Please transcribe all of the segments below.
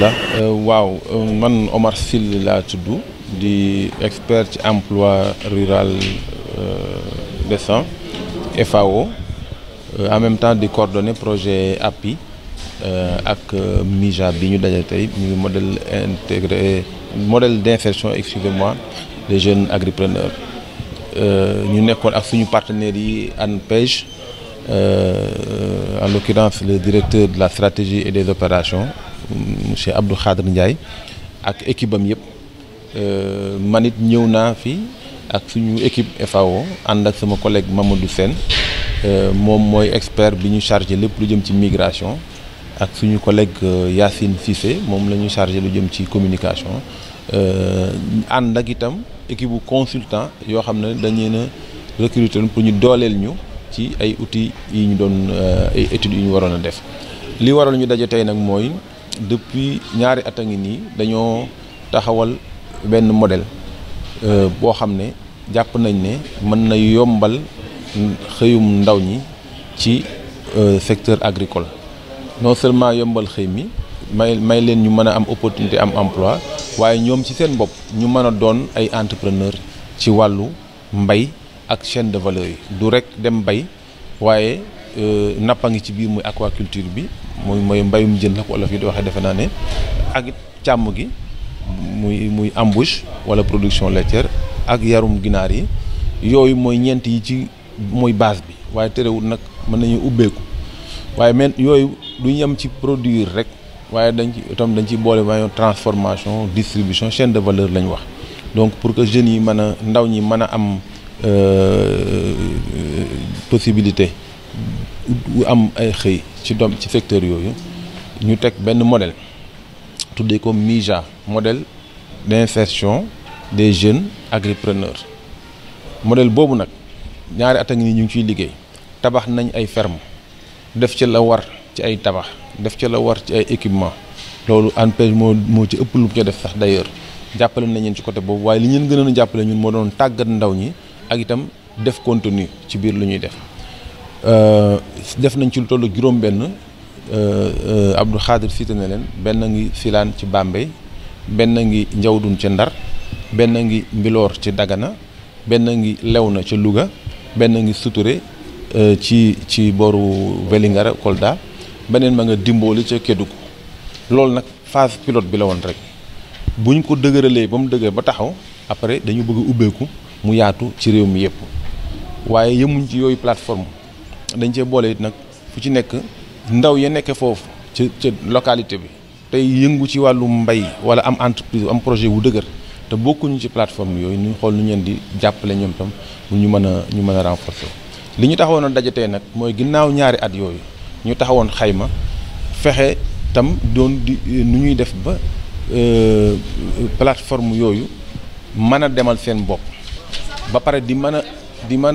rahmatullah. waaw man Omar Syll laa tudd di expert ci emploi rural décent FAO en même temps di coordonner projet API ak MIJA bi ñu daje tey ñu modèle intégré modèle d'insertion excusez-moi des jeunes agripreneurs ñu nekkoon ak suñu partenaires yi ANPEJ en l'occurrence le directeur de la stratégie et des opérations monsieur Abdou Khadr Ndiaye ak équipe am yëpp man it ñëw naa fi ak suñu équipe FAO ànd ak sama collègue Mamadou Sène moom mooy expert bi ñu chargé lépp lu jëm ci migration ak suñu collègue Yacine Cissé moom la ñu chargé lu jëm ci communication ànd ak itam équipe bu consultant yoo xam ne dañu leen a recruter pour ñu dooleel ñu ci ay outils yi ñu doon ay études yu ñu waroon a def li waral ñu daje tey nag mooy depuis ñaari at a ngi nii dañoo taxawal benn modèle boo xam ne jàpp nañ ne mën na yombal xëyum ndaw ñi ci secteur agricole non seulement yombal xëy mi may leen ñu mën a am opportunité am emploi waaye ñoom ci seen bopp ñu mën a doon ay entrepreneur ci wàllu mbay ak chaîne de valeur yi du rek dem bay waaye nappa ngi ci biir muy aquaculture bi mooy mbayum jën la ko olof yi di waxee defe naa ne ak it càmm gi muy embouche wala production laitière ak yarum ginaar yi yooyu mooy ñeent yi ci mooy base bi waaye terewul nag mën nañu ubbeeku waaye men yooyu duñ yem ci produire rek waaye dañ ci boole maanaam transformation distribution chaîne de valeur lañ wax donc pour que jeunes yi mën a ndaw ñi mën a am possibilité am ay xëy ci secteur yooyu ñu teg benn modèle tuddee ko MIJA modèle d'insertion des jeunes agripreneurs modèle boobu nag ñaari at a ngi nii ñu ngi ciy liggéey tabax nañ ay ferme def ci la war ci ay tabax def ci la war ci ay équipement loolu ANPEJ moo ci ëpp lu ca def sax d'ailleurs jàppale nañ leen ci côté boobu waaye li ñeen gënoon a jàppale ñun moo doon tàggat ndaw ñi ak itam def contenu ci biir lu ñuy def nañ ci lu tollu juróom-benn Abdou Khadr cité na leen benn ngi Silane ci Bambey benn ngi Njawdun ca Ndar benn ngi Mbilor ci Dagana benn ngi Léona ca Louga benn ngi Soutouré ci booru Vélingara Kolda beneen ma nga Dimbooli ca Kédougou loolu nag phase pilote bi la woon rek buñ ko dëgëralee ba mu dëgër ba taxaw après dañu bëgg a ubbeeku mu yaatu ci réew mi yëpp waaye yemuñ ci yooyu plateforme dañ cee boole it nag fu ci nekk ndaw ya nekk foofu ca localité bi tey yëngu ci wàllu mbay wala am entreprise am projet wu dëgër te bokkuñu ci plateforme yooyu ñu xool nu ñeen di jàppale ñoom tam pour ñu mën a renforcer li ñu taxawoon a dajatee nag mooy ginnaaw ñaari at yooyu ñu taxawoon xayma fexe tam doon di nu ñuy def ba plateforme yooyu mën a demal seen bopp ba pare di mën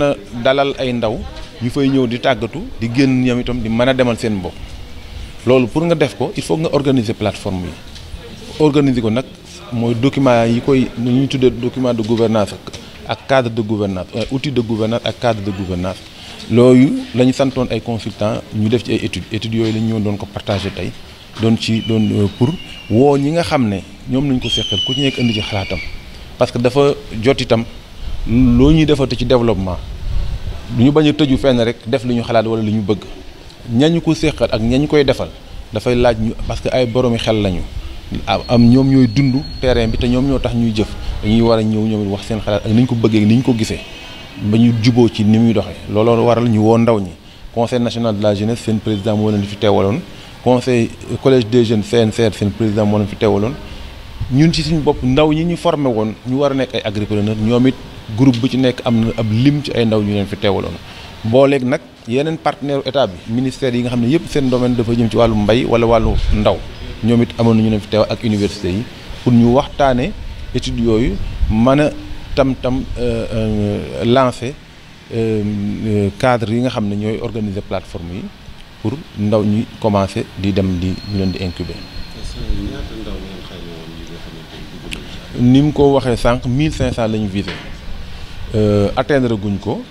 a dalal ay ndaw ñu fay ñëw di tàggatu di génn ñoom itam di mën a demal seen bopp loolu pour nga def ko il faut nga organiser plateforme yi organiser ko nag mooy document yi koy nu ñuy tuddee document de gouvernance ak cadre de gouvernance outil de gouvernance ak cadre de gouvernance loolu la ñu santoon ay consultants ñu def ci ay études yooyu la ñu ñëw doon ko partagé tey doon pour woo ñi nga xam ne ñoom lañ ko seqal ku ci nekk indi ci xalaatam parce que dafa jot itam loo ñuy defati ci développement du ñu bañ a tëju fenn rek def li ñu xalaat wala li ñu bëgg ñañu ko seqal ak ñañu koy defal dafay laaj ñu parce que ay boroomi xel lañu am ñoom ñooy dund terrain bi te ñoom ñoo tax ñuy jëf dañuy war a ñëw ñoom wax seen xalaat ak ni ñu ko bëggee ni ñu ko gisee ba ñu juboo ci ni muy doxee looloo waral ñu woo ndaw ñi conseil national de la jeunesse seen président moo leen fi teewaloon conseil collège des jeunes CNCR seen président moo leen fi teewaloon ñun ci suñu bopp ndaw ñi ñu formé woon ñu war a nekk ay agripreneur ñoom it groupe bu ci nekk am na ab lim ci ay ndaw ñu leen fi teewaloon booleeg nag yeneen partenaire état bi ministère yi nga xam ne yëpp seen domaine dafa jëm ci wàllu mbay wala wàllu ndaw ñoom it amoon na ñu leen fi teew ak université yi pour ñu waxtaane études yooyu mën a tam lancer cadre yi nga xam ne ñooy organiser plateforme yi pour ndaw ñi commencer di dem di ñu leen di incuber. ni mu ko waxee sànq 1500 la ñu visé atteindre guñ ko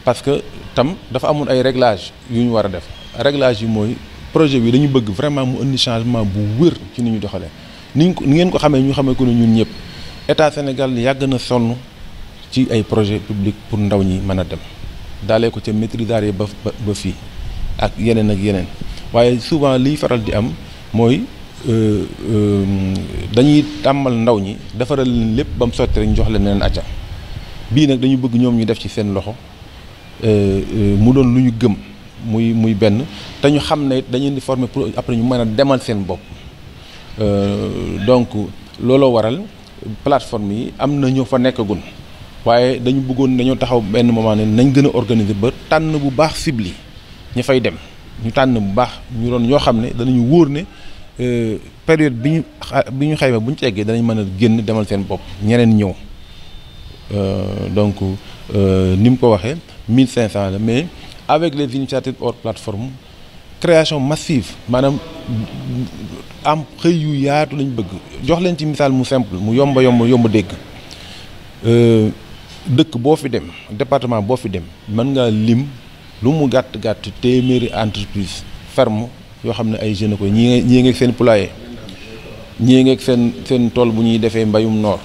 parce que tam dafa amoon ay réglages yu ñu war a def réglage yi mooy projet bi dañu bëgg vraiment mu indi changement bu wër ci ni ñu doxalee ni ngeen ko xamee ñu xamee ko ne ñun ñëpp état Sénégal yàgg na sonn ci ay projet public pour ndaw ñi mën a dem daalee ko ca maîtrisards yi ba fii ak yeneen waaye souvent liy faral di am mooy dañuy tàmmal ndaw ñi defaral leen lépp ba mu sotti rek ñu jox leen acca bii nag dañu bëgg ñoom ñu def ci seen loxo mu doon lu ñu gëm muy benn te ñu xam ne dañu di former pour après ñu mën a demal seen bopp donc looloo waral plateforme yi am na ñu fa nekkagun waaye dañoo taxaw benn moment ne nañ gën a organiser ba tànn bu baax cible yi ñu fay dem ñu tànn bu baax ñu doon ñoo xam ne danañu wóor ne période bi ñu xayma bu ñu ci eggee danañ mën a génn demal seen bopp ñeneen ñëw donc ni mu ko waxee 1500 la mais avec les initiatives hors plateforme création massive maanaam am xëy yu yaatu lañ bëgg jox leen ci misaal mu simple mu yomb dégg dëkk boo fi dem département boo fi dem mën ngaa lim lu mu gàtt téeméeri entreprise ferme yoo xam ne ay jeunes ko ñii ngeeg seen poulailler ñii ngeeg seen tool bu ñuy defee mbayum noor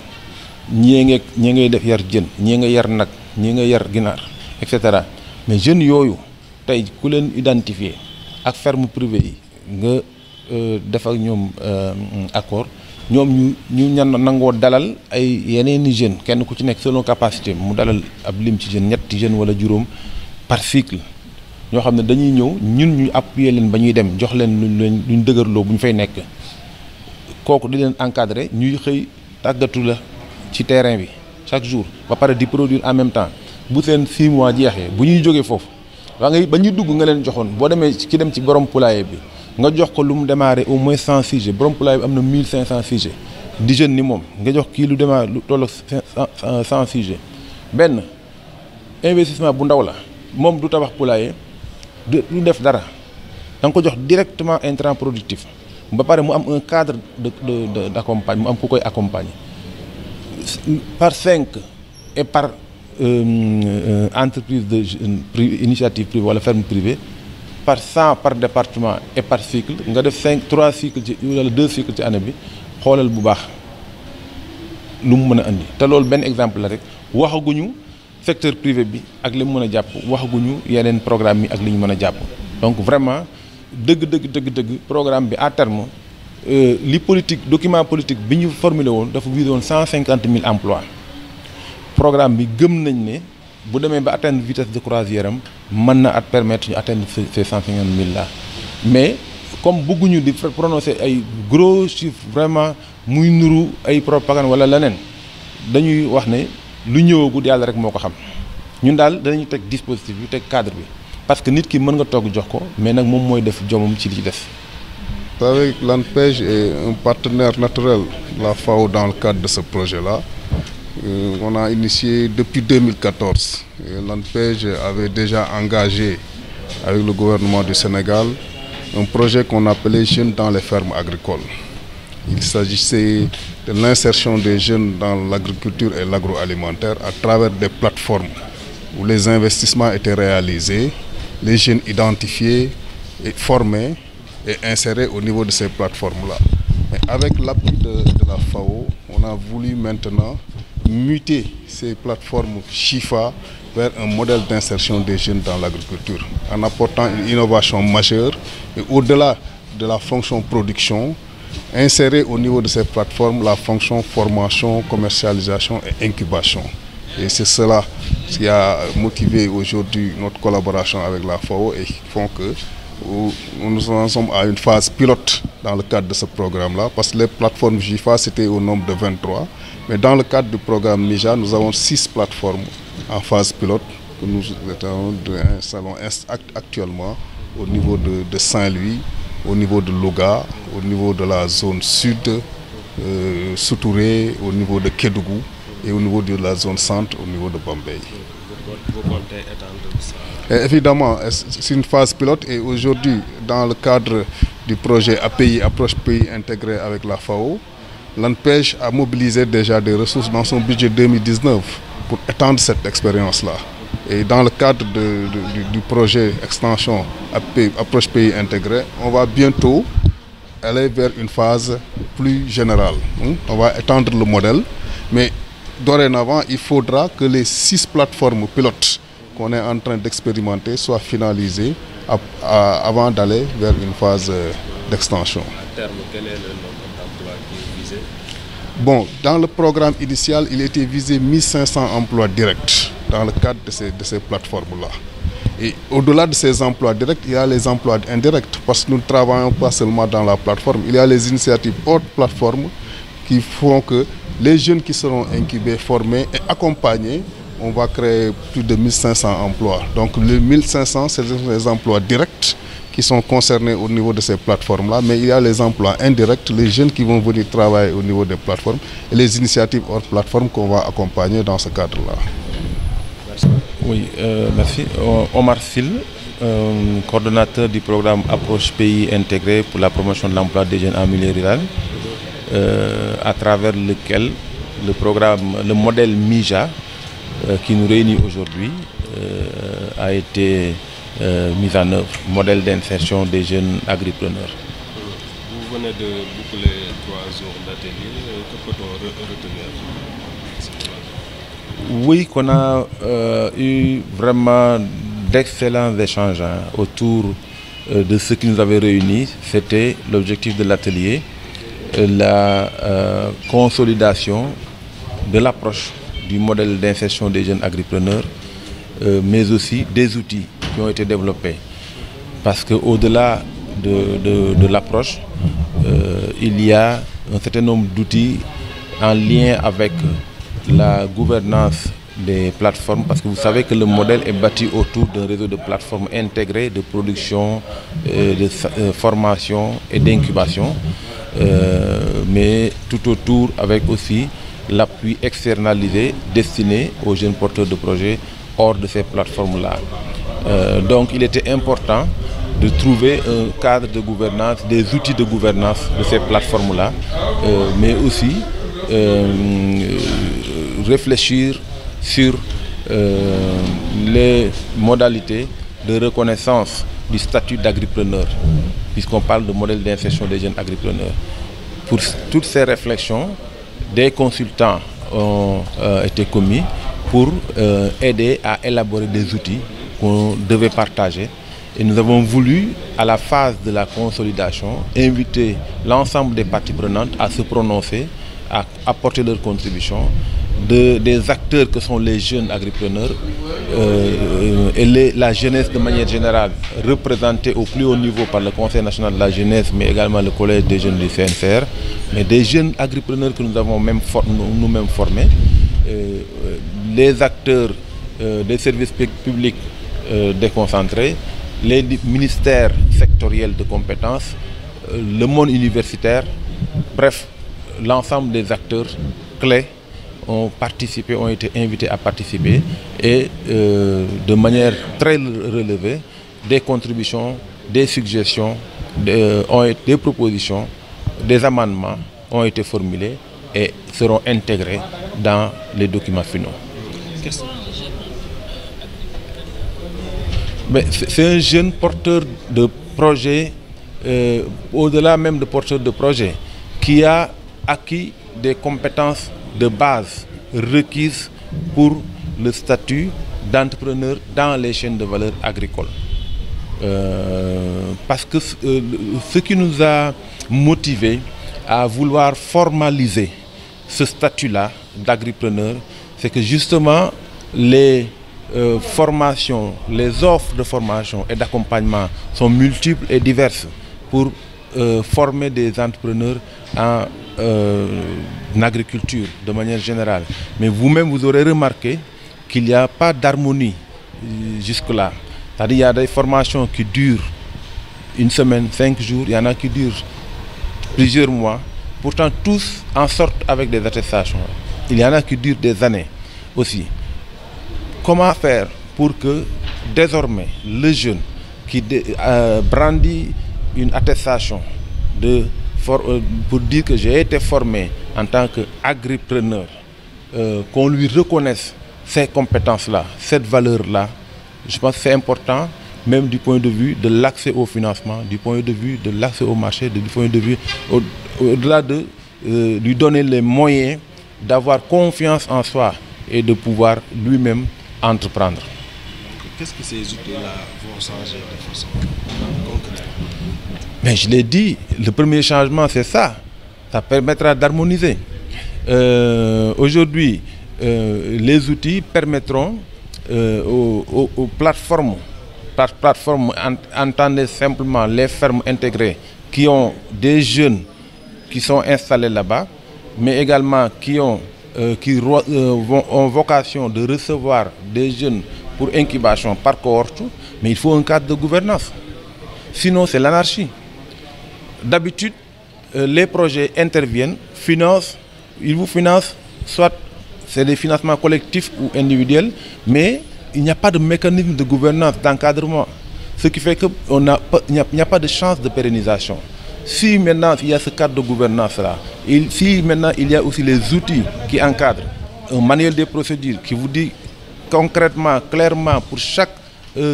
ñii ngay def yar jën ñii nga yar nag ñii nga yar ginaar et cetera mais jeunes yooyu tey ku leen identifier ak ferme privée yi nga def ak ñoom accord ñoom ñu nangoo dalal ay yeneeni jeunes kenn ku ci nekk selon capacité mu dalal ab lim ci jeunes ñetti jeunes wala juróom par cycle ñoo xam ne dañuy ñëw ñun ñu appuyer leen ba ñuy dem jox leen luñ dëgërloo bu ñu fay nekk kooku di leen encadrer ñuy xëy tàggatu la ci terrain bi chaque jour ba pare di produire en même temps bu seen 6 mois jeexee bu ñuy jógee foofu waa nga ba ñuy dugg nga leen joxoon boo demee ki dem ci borom poulailler bi nga jox ko lu mu démarré au moins 100 sujets borom poulailler bi am na 1500 sujets di jeune ni moom nga jox kii lu démarré lu toll 100 sujets benn investissement bu ndaw la moom du tabax poulailler du def dara da nga ko jox directement intrant productif ba pare mu am un cadre d'accompagnement mu am ku koy accompagner par 5 et par entreprise de initiative privée wala ferme privée par 100 par département et par cycle nga def 3 cycles ci wala 2 cycles ci année bi xoolal bu baax lu mu mën a andi te loolu benn exemple la rek waxaguñu secteur privé bi ak li mu mën a jàpp waxaguñu yeneen programme yi ak li ñu mën a jàpp donc vraiment dëgg programme bi à terme li politique document politique bi ñu formulé woon dafa visé woon 150 000 emplois programme bi gëm nañ ne bu demee ba atteindre vitesse de croisière am mën na at permettre ñu atteindre ces 150 000 là mais comme bëgguñu di prononcer ay gros chiffres vraiment muy nuru ay propagande wala leneen dañuy wax ne lu ñëwagul yàlla rek moo ko xam ñun daal danañu teg dispositif bi teg cadre bi parce que nit ki mën nga togg jox ko mais nag moom mooy def jomam ci li ci des. Vous savez, l'ANPEJ est un partenaire naturel de la FAO dans le cadre de ce projet-là. On a initié depuis 2014. L'ANPEJ avait déjà engagé avec le gouvernement du Sénégal un projet qu'on appelait Jeunes dans les fermes agricoles. Il s'agissait de l'insertion des jeunes dans l'agriculture et l'agroalimentaire à travers des plateformes où les investissements étaient réalisés, les jeunes identifiés et formés et insérés au niveau de ces plateformes-là. Mais avec l'appui de la FAO, on a voulu maintenant muter ces plateformes Chifa vers un modèle d'insertion des jeunes dans l'agriculture, en apportant une innovation majeure et au-delà de la fonction production, insérer au niveau de ces plateformes la fonction formation, commercialisation et incubation. Et c'est cela qui a motivé aujourd'hui notre collaboration avec la FAO et qui font que nous en sommes à une phase pilote dans le cadre de ce programme-là, parce que les plateformes GIFA, c'était au nombre de 23. Mais dans le cadre du programme MIJA, nous avons 6 plateformes en phase pilote que nous installons actuellement au niveau de Saint-Louis, au niveau de Louga, au niveau de la zone sud, Soutouré, au niveau de Kédougou et au niveau de la zone centre, au niveau de Bombay. Vous comptez étendre ça? Et évidemment, c'est une phase pilote et aujourd'hui, dans le cadre du projet API, Approche Pays intégré avec la FAO, l'ANPEJ a mobilisé déjà des ressources dans son budget 2019 pour étendre cette expérience-là. Et dans le cadre du projet extension approche pays intégré, on va bientôt aller vers une phase plus générale. On va étendre le modèle, mais dorénavant, il faudra que les 6 plateformes pilotes qu'on est en train d'expérimenter soient finalisées avant d'aller vers une phase d'extension. À terme, quel est le nombre d'emplois qui est visé? Bon, dans le programme initial, il était visé 1500 emplois directs dans le cadre de ces plateformes-là. Et au-delà de ces emplois directs, il y a les emplois indirects, parce que nous ne travaillons pas seulement dans la plateforme. Il y a les initiatives hautes plateformes qui font que les jeunes qui seront incubés, formés et accompagnés, on va créer plus de 1500 emplois. Donc les 1500, c'est des emplois directs qui sont concernés au niveau de ces plateformes-là, mais il y a les emplois indirects, les jeunes qui vont venir travailler au niveau des plateformes et les initiatives hors plateforme qu'on va accompagner dans ce cadre-là. Oui, merci. Omar Sil, coordonnateur du programme Approche Pays Intégré pour la promotion de l'emploi des jeunes en milieu rural, à travers lequel le modèle MIJA, qui nous réunit aujourd'hui, a été mis en œuvre, modèle d'insertion des jeunes agripreneurs. Vous venez de boucler 3 jours d'atelier, que peut-on retenir? Oui, qu'on a eu vraiment d'excellents échanges autour de ce qui nous avait réunis. C'était l'objectif de l'atelier, la consolidation de l'approche du modèle d'insertion des jeunes agripreneurs, mais aussi des outils qui ont été développés. Parce qu'au-delà de l'approche, il y a un certain nombre d'outils en lien avec la gouvernance des plateformes, parce que vous savez que le modèle est bâti autour d'un réseau de plateformes intégrées de production, de formation et d'incubation, mais tout autour avec aussi l'appui externalisé destiné aux jeunes porteurs de projets hors de ces plateformes-là. Donc il était important de trouver un cadre de gouvernance, des outils de gouvernance de ces plateformes-là, mais aussi réfléchir sur les modalités de reconnaissance du statut d'agripreneur, puisqu'on parle de modèle d'insertion des jeunes agripreneurs. Pour toutes ces réflexions, des consultants ont été commis pour aider à élaborer des outils qu'on devait partager. Et nous avons voulu, à la phase de la consolidation, inviter l'ensemble des parties prenantes à se prononcer, à apporter leur contribution, des acteurs que sont les jeunes agripreneurs et la jeunesse de manière générale, représentée au plus haut niveau par le Conseil national de la jeunesse, mais également le collège des jeunes du CNCR, mais des jeunes agripreneurs que nous avons nous-mêmes formés, les acteurs des services publics déconcentrés, les ministères sectoriels de compétences, le monde universitaire, bref, l'ensemble des acteurs clés ont été invités à participer et de manière très relevée, des contributions, des suggestions, des propositions, des amendements ont été formulés et seront intégrés dans les documents finaux. C'est un jeune porteur de projet, au-delà même de porteur de projet, qui a acquis des compétences de base requises pour le statut d'entrepreneur dans les chaînes de valeur agricoles. Parce que ce qui nous a motivés à vouloir formaliser ce statut-là d'agripreneur, c'est que justement les formations, les offres de formation et d'accompagnement sont multiples et diverses pour former des entrepreneurs en agriculture de manière générale. Mais vous-même, vous aurez remarqué qu'il n'y a pas d'harmonie jusque-là. C'est-à-dire qu'il y a des formations qui durent une semaine, 5 jours, il y en a qui durent plusieurs mois. Pourtant, tous en sortent avec des attestations. Il y en a qui durent des années aussi. Comment faire pour que désormais le jeune qui brandit une attestation pour dire que j'ai été formé en tant qu'agripreneur, qu'on lui reconnaisse ces compétences-là, cette valeur-là, je pense que c'est important, même du point de vue de l'accès au financement, du point de vue de l'accès au marché, du point de vue au-delà de lui donner les moyens d'avoir confiance en soi et de pouvoir lui-même entreprendre. Qu'est-ce que ces outils-là vont changer de façon concrète? Mais je l'ai dit, le premier changement c'est ça. Ça permettra d'harmoniser. Aujourd'hui, les outils permettront aux plateformes, entendez simplement les fermes intégrées qui ont des jeunes qui sont installés là-bas, mais également qui ont vocation de recevoir des jeunes pour incubation par cohorte, mais il faut un cadre de gouvernance. Sinon, c'est l'anarchie. D'habitude, les projets interviennent, ils vous financent, soit c'est des financements collectifs ou individuels, mais il n'y a pas de mécanisme de gouvernance, d'encadrement. Ce qui fait qu'il n'y a pas de chance de pérennisation. Si maintenant il y a ce cadre de gouvernance-là, si maintenant il y a aussi les outils qui encadrent, un manuel des procédures qui vous dit concrètement, clairement, pour chaque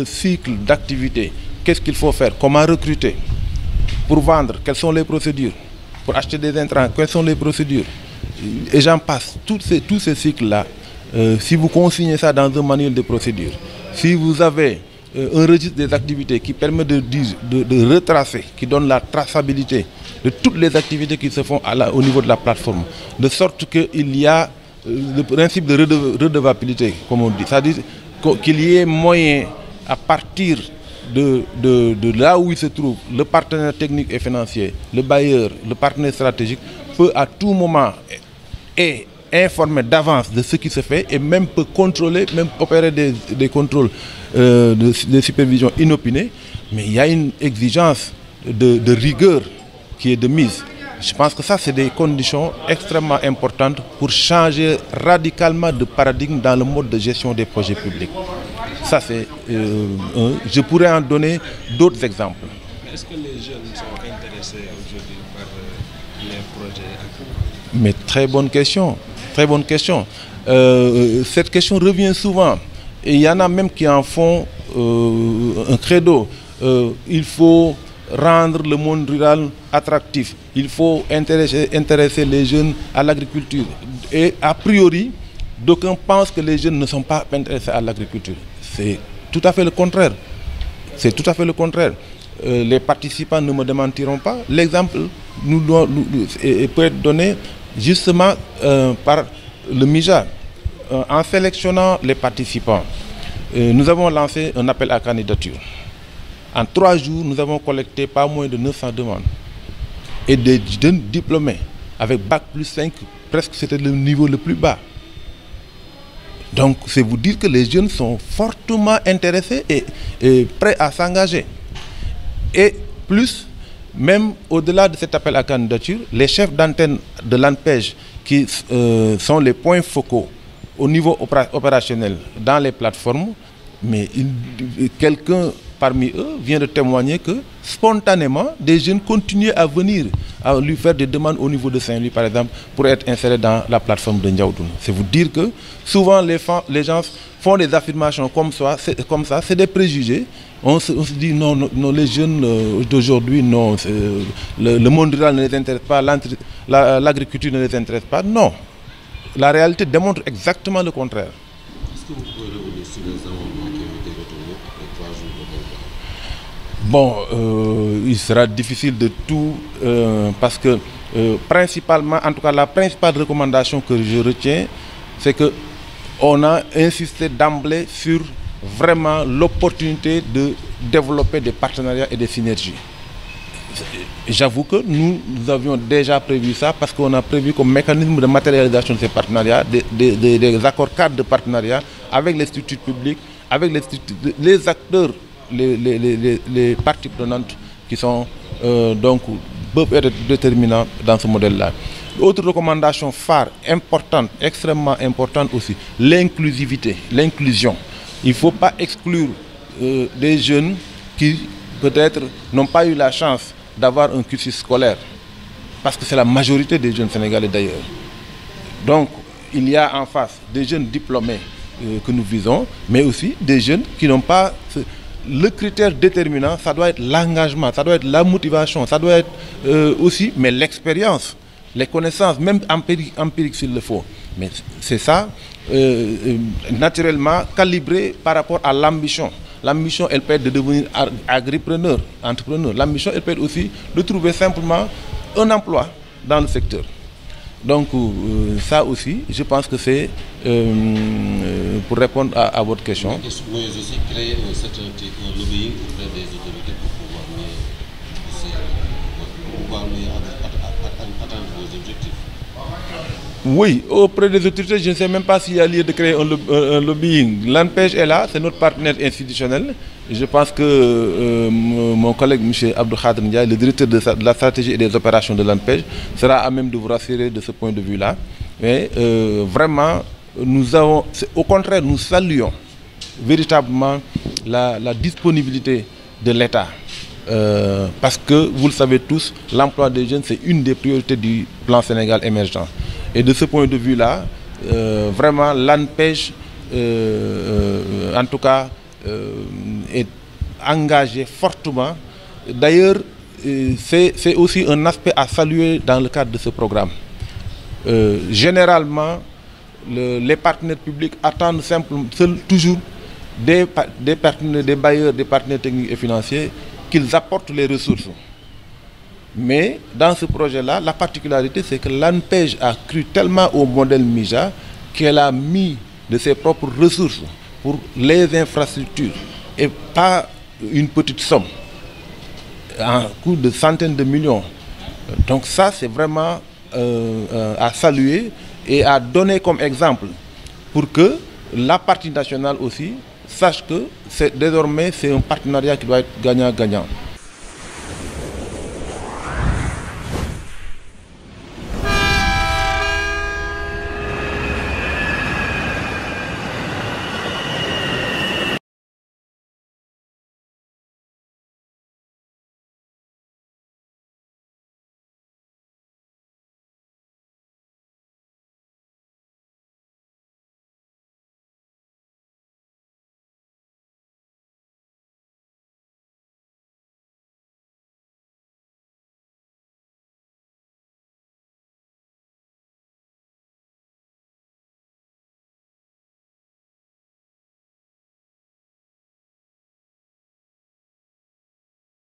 cycle d'activité, qu'est-ce qu'il faut faire, comment recruter, pour vendre, quelles sont les procédures, pour acheter des intrants, quelles sont les procédures, et j'en passe, tous ces cycles-là, si vous consignez ça dans un manuel de procédures, si vous avez un registre des activités qui permet de retracer, qui donne la traçabilité de toutes les activités qui se font au niveau de la plateforme, de sorte qu'il y a le principe de redevabilité, comme on dit, c'est-à-dire qu'il y ait moyen à partir de là où il se trouve, le partenaire technique et financier, le bailleur, le partenaire stratégique, peut à tout moment être informé d'avance de ce qui se fait et même peut contrôler, même opérer des contrôles de supervision inopinés, mais il y a une exigence de rigueur qui est de mise. Je pense que ça, c'est des conditions extrêmement importantes pour changer radicalement de paradigme dans le mode de gestion des projets publics. Ça, c'est je pourrais en donner d'autres exemples. Est-ce que les jeunes sont intéressés aujourd'hui par les projets? Mais très bonne question. Très bonne question. Cette question revient souvent. Et il y en a même qui en font un credo. Il faut rendre le monde rural attractif. Il faut intéresser les jeunes à l'agriculture. Et a priori, d'aucuns pensent que les jeunes ne sont pas intéressés à l'agriculture. C'est tout à fait le contraire. C'est tout à fait le contraire. Les participants ne me démentiront pas. L'exemple peut être donné justement par le MIJA. En sélectionnant les participants, nous avons lancé un appel à candidature. En 3 jours, nous avons collecté pas moins de 900 demandes. Et des jeunes diplômés avec Bac plus 5, presque c'était le niveau le plus bas. Donc c'est vous dire que les jeunes sont fortement intéressés et prêts à s'engager. Et plus, même au-delà de cet appel à candidature, les chefs d'antenne de l'ANPEJ qui sont les points focaux au niveau opérationnel dans les plateformes, mais quelqu'un parmi eux vient de témoigner que spontanément, des jeunes continuent à venir, à lui faire des demandes au niveau de Saint-Louis, par exemple, pour être insérés dans la plateforme de Ndiaoudoune. C'est vous dire que souvent les gens font des affirmations comme ça, c'est des préjugés. On se dit non, les jeunes d'aujourd'hui, non, le monde rural ne les intéresse pas, l'agriculture ne les intéresse pas. Non, la réalité démontre exactement le contraire. Est-ce que vous pouvez revenir sur les amendements qui ont été retenus après 3 jours de débat? Bon, il sera difficile de tout parce que principalement, en tout cas la principale recommandation que je retiens, c'est qu'on a insisté d'emblée sur vraiment l'opportunité de développer des partenariats et des synergies. J'avoue que nous avions déjà prévu ça parce qu'on a prévu comme mécanisme de matérialisation de ces partenariats, des accords cadres de partenariat avec les structures publiques, avec les acteurs, les parties prenantes qui sont donc peuvent être déterminants dans ce modèle-là. Autre recommandation phare, importante, extrêmement importante aussi, l'inclusivité, l'inclusion. Il ne faut pas exclure des jeunes qui peut-être n'ont pas eu la chance d'avoir un cursus scolaire, parce que c'est la majorité des jeunes Sénégalais d'ailleurs. Donc il y a en face des jeunes diplômés que nous visons, mais aussi des jeunes qui n'ont pas... Le critère déterminant, ça doit être l'engagement, ça doit être la motivation, ça doit être aussi, mais l'expérience, les connaissances, même empiriques s'il le faut. Mais c'est ça, naturellement, calibré par rapport à l'ambition. L'ambition, elle peut être de devenir agripreneur, entrepreneur. L'ambition, elle peut être aussi de trouver simplement un emploi dans le secteur. Donc ça aussi, je pense que c'est pour répondre à votre question. Mais aussi créer un certain lobbying auprès des autorités pour pouvoir mieux atteindre vos objectifs. Oui, auprès des autorités, je ne sais même pas s'il y a lieu de créer un lobbying. L'ANPEJ est là, c'est notre partenaire institutionnel. Je pense que mon collègue M. Abdou Khadr Ndiaye, le directeur de la stratégie et des opérations de l'ANPEJ, sera à même de vous rassurer de ce point de vue-là. Mais vraiment, au contraire, nous saluons véritablement la disponibilité de l'État. Parce que, vous le savez tous, l'emploi des jeunes, c'est une des priorités du plan Sénégal émergent. Et de ce point de vue-là, vraiment, l'ANPEJ, en tout cas, est engagé fortement. D'ailleurs, c'est aussi un aspect à saluer dans le cadre de ce programme. Généralement, les partenaires publics attendent toujours des bailleurs, des partenaires techniques et financiers qu'ils apportent les ressources. Mais dans ce projet-là, la particularité, c'est que l'ANPEJ a cru tellement au modèle MIJA qu'elle a mis de ses propres ressources pour les infrastructures et pas une petite somme, en coût de centaines de millions. Donc ça, c'est vraiment à saluer et à donner comme exemple pour que la partie nationale aussi sache que désormais c'est un partenariat qui doit être gagnant-gagnant.